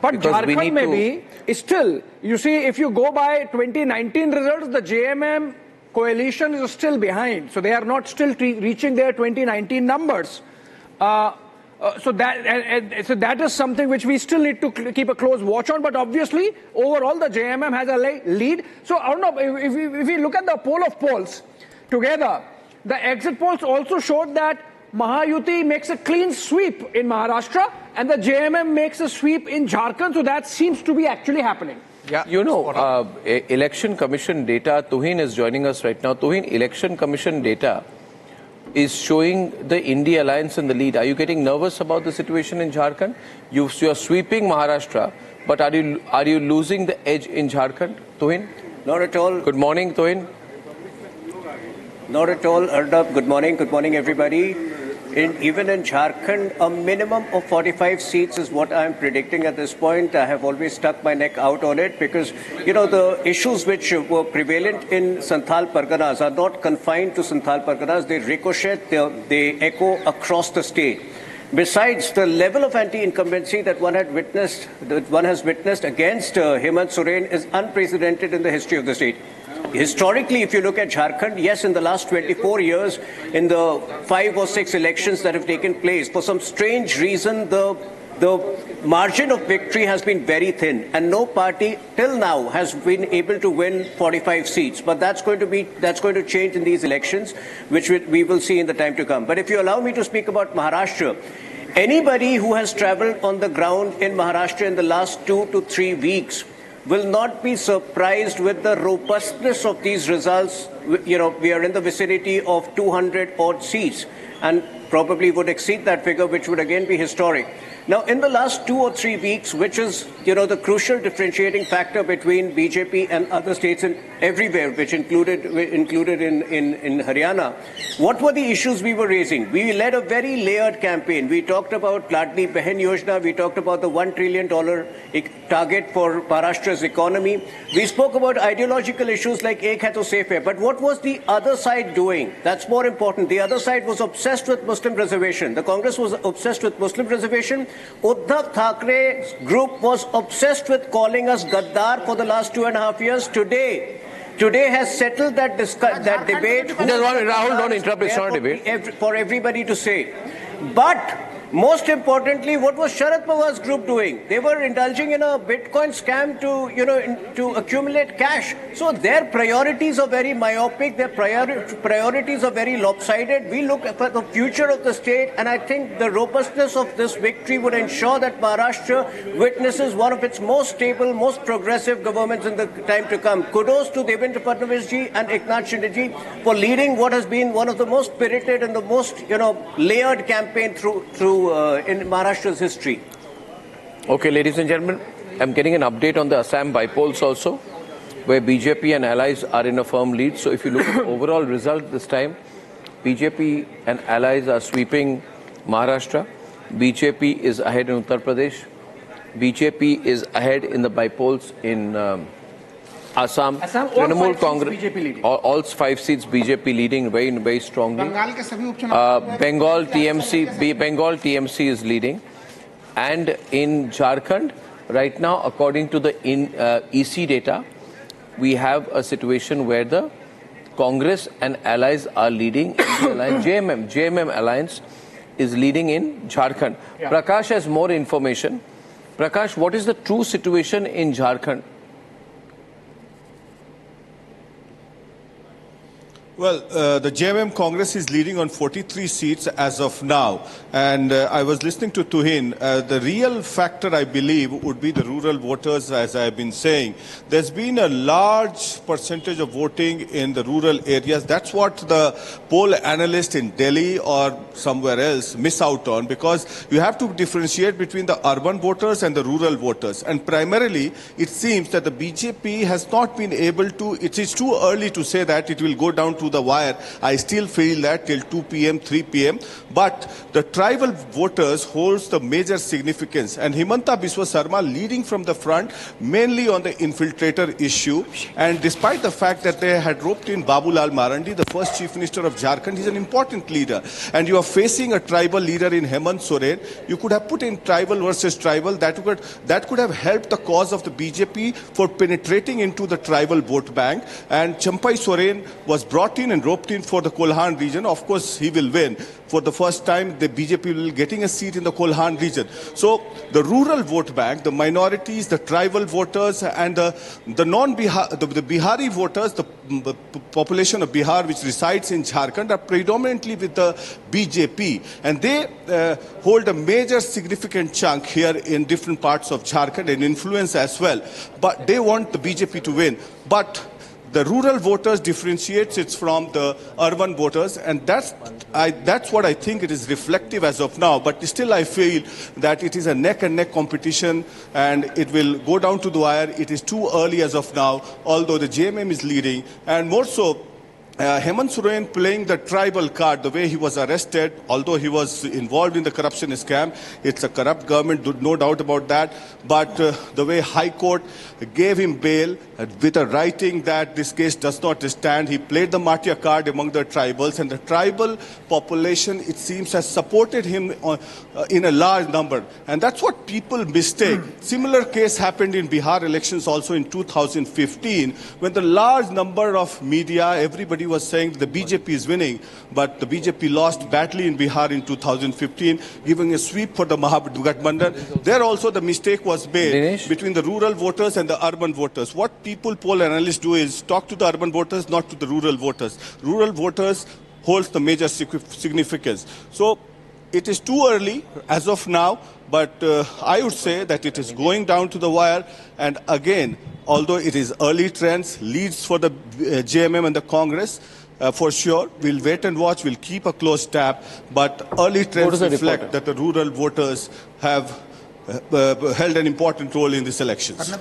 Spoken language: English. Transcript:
But Jharkhand maybe is still, you see, if you go by 2019 results, the JMM coalition is still behind. So they are not still reaching their 2019 numbers. So that is something which we still need to keep a close watch on. But obviously, overall, the JMM has a lead. So Arnab, if we look at the poll of polls together, the exit polls also showed that Mahayuti makes a clean sweep in Maharashtra and the JMM makes a sweep in Jharkhand. So that seems to be actually happening. Yeah, you know, Election Commission data, Tuhin is joining us right now. Tuhin, Election Commission data is showing the INDI alliance in the lead. Are you getting nervous about the situation in Jharkhand? You are sweeping Maharashtra, but are you losing the edge in Jharkhand, Tuhin? Not at all. Good morning, Tuhin. Not at all, Arnab. Good morning everybody. Even in Jharkhand, a minimum of 45 seats is what I'm predicting at this point. I have always stuck my neck out on it because, you know, the issues which were prevalent in Santhal Parganas are not confined to Santhal Parganas. They ricochet, they echo across the state. Besides, the level of anti-incumbency that one has witnessed against Hemant Soren is unprecedented in the history of the state. Historically, if you look at Jharkhand, yes, in the last 24 years, in the 5 or 6 elections that have taken place, for some strange reason, the margin of victory has been very thin, and no party till now has been able to win 45 seats. But that's going to change in these elections, which we will see in the time to come. But if you allow me to speak about Maharashtra, anybody who has traveled on the ground in Maharashtra in the last 2 to 3 weeks will not be surprised with the robustness of these results. You know, we are in the vicinity of 200 odd seats and probably would exceed that figure, which would again be historic. Now, in the last 2 or 3 weeks, which is, you know, the crucial differentiating factor between BJP and other states and everywhere, which included in Haryana, what were the issues we were raising? We led a very layered campaign. We talked about Ladli Behan Yojana. We talked about the $1 trillion target for Maharashtra's economy. We spoke about ideological issues like Ek Hai To Safe Hai. But what was the other side doing? That's more important. The other side was obsessed with Muslim reservation. The Congress was obsessed with Muslim reservation. Uddhav Thackeray's group was obsessed with calling us Gaddar for the last 2.5 years. Today has settled that debate. Rahul, don't interrupt. It's not a debate. For everybody to say. But most importantly, what was Sharad Pawar's group doing? They were indulging in a Bitcoin scam to accumulate cash. So their priorities are very myopic. Their priorities are very lopsided. We look at the future of the state, and I think the robustness of this victory would ensure that Maharashtra witnesses one of its most stable, most progressive governments in the time to come. Kudos to Devendra Fadnavis ji and Eknath Shinde ji for leading what has been one of the most spirited and the most, layered campaign through in Maharashtra's history. Okay, ladies and gentlemen, I'm getting an update on the Assam by-polls also, where BJP and allies are in a firm lead. So if you look at the overall result this time, BJP and allies are sweeping Maharashtra. BJP is ahead in Uttar Pradesh. BJP is ahead in the by-polls in Assam. Trinamool Congress, all 5 seats BJP leading very strongly. Bengal TMC is leading. And in Jharkhand, right now, according to the ECI data, we have a situation where the Congress and allies are leading. JMM alliance is leading in Jharkhand. Yeah. Prakash has more information. Prakash, what is the true situation in Jharkhand? Well, the JMM Congress is leading on 43 seats as of now. And I was listening to Tuhin. The real factor, I believe, would be the rural voters, as I have been saying. There's been a large percentage of voting in the rural areas. That's what the poll analysts in Delhi or somewhere else miss out on, because you have to differentiate between the urban voters and the rural voters. And primarily, it seems that the BJP has not been able to, it is too early to say that it will go down to the wire. I still feel that till 2 p.m., 3 p.m. But the tribal voters holds the major significance. And Himanta Biswa Sarma leading from the front, mainly on the infiltrator issue. And despite the fact that they had roped in Babulal Marandi, the first Chief Minister of Jharkhand, he's an important leader. And you are facing a tribal leader in Hemant Soren. You could have put in tribal versus tribal. That could have helped the cause of the BJP for penetrating into the tribal vote bank. And Champai Soren was brought in and roped in for the Kolhan region. Of course, he will win. For the first time, the BJP will be getting a seat in the Kolhan region. So the rural vote bank, the minorities, the tribal voters, and the Bihari voters, the population of Bihar which resides in Jharkhand, are predominantly with the BJP. And they hold a major significant chunk here in different parts of Jharkhand and influence as well. But they want the BJP to win. But the rural voters differentiates it from the urban voters, and that's what I think it is reflective as of now. But still I feel that it is a neck-and-neck competition, and it will go down to the wire. It is too early as of now, although the JMM is leading, and more so, Hemant Soren playing the tribal card, the way he was arrested, although he was involved in the corruption scam. It's a corrupt government, no doubt about that. But the way High Court gave him bail with a writing that this case does not stand, he played the Matia card among the tribals, and the tribal population, it seems, has supported him in a large number. And that's what people mistake. Similar case happened in Bihar elections also in 2015, when the large number of media, everybody was saying the BJP is winning, but the BJP lost badly in Bihar in 2015, giving a sweep for the Mahabharatbandhan. There also the mistake was made between the rural voters and the urban voters. What people, poll analysts do is talk to the urban voters, not to the rural voters. Rural voters holds the major significance. So it is too early as of now, but I would say that it is going down to the wire. And again, although it is early trends, leads for the JMM and the Congress, for sure, we'll wait and watch, we'll keep a close tab, but early trends reflect that the rural voters have held an important role in these elections.